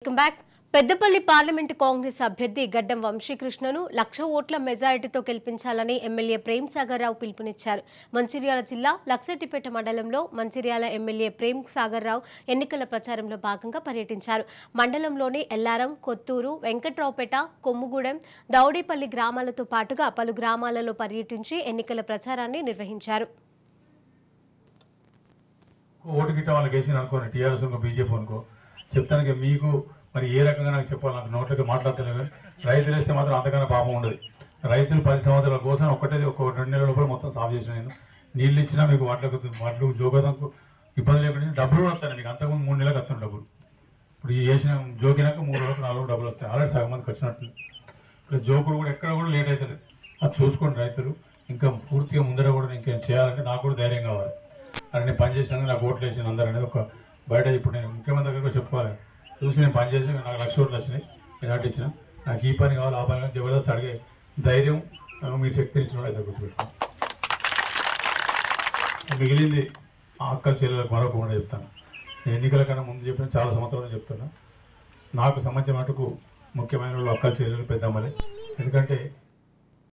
Welcome back. Peddapalli parliament Congress అభ్యర్థి గడ్డం వంశీకృష్ణను 1,00,000 ఓట్ల మెజారిటీతో గెలిపించాలని ఎమ్మెల్యే ప్రేమ్ సాగర్ రావు పిలుపునిచ్చారు. మంచిర్యాల జిల్లా లక్సెట్టిపేట మండలంలో మంచిర్యాల ఎమ్మెల్యే ప్రేమ్ సాగర్ రావు ఎన్నికల ప్రచారంలో భాగంగా పర్యటించారు. మండలంలోని ఎల్లారం, కొత్తూరు, వెంకట్రావుపేట, కొమ్ముగూడెం, దౌడేపల్లి గ్రామాలతో పాటుగా పలు గ్రామాలలో పర్యటించి ఎన్నికల ప్రచారాన్ని నిర్వహించారు. చెప్తానికి మీకు మరి ఏ రకంగా నాకు చెప్పాలి, నాకు నోట్లకి మాట్లాడతలేదు. రైతులు వేస్తే మాత్రం అంతకన్నా పాపం ఉండదు. రైతులు 10 సంవత్సరాల కోసం ఒక 2 నెలల లోపల మొత్తం సాగు చేసిన నేను నీళ్ళు ఇచ్చినా మీకు వాటికి జోగదంకు ఇబ్బంది లేకుండా డబ్బులు కూడా వస్తాయి. మీకు అంతకుముందు 3 నెలలకు వస్తాను డబ్బులు. ఇప్పుడు ఈ వేసిన జోకినాక 3 రోజులు 4 రోజులు డబ్బులు వస్తాయి. ఆల్రెడీ సగం మందికి వచ్చినట్టు. ఇప్పుడు జోకులు కూడా ఎక్కడ కూడా లేట్ అవుతుంది. అది చూసుకోండి రైతులు. ఇంకా పూర్తిగా ముందర కూడా ఇంకేం చేయాలంటే నాకు కూడా ధైర్యం కావాలి. అని నేను పనిచేసాను, నాకు ఓట్లు వేసిన అందరూ అనేది ఒక బయట ఇప్పుడు నేను ముఖ్యమంత్రి దగ్గర కూడా చెప్పుకోవాలి. చూసి నేను పనిచేసి నాకు 1,00,000 ఓట్లు వచ్చినాయి, నేను అటు ఇచ్చిన. నాకు ఈ పని కావాలి, ఆ పని కానీ జబర్దస్త్ అడిగే ధైర్యం మీ శక్తిని ఇచ్చిన అయితే గుర్తుపెట్టుకోండి. మిగిలింది ఆ అక్కల చెల్లెలకు మరొక కూడా చెప్తాను. నేను ఎన్నికల కన్నా ముందు చెప్పిన చాలా సంవత్సరాలు చెప్తున్నా. నాకు సంబంధించిన మటుకు ముఖ్యమైన వాళ్ళు అక్కల చెల్లెలు పెద్దమ్మలే. ఎందుకంటే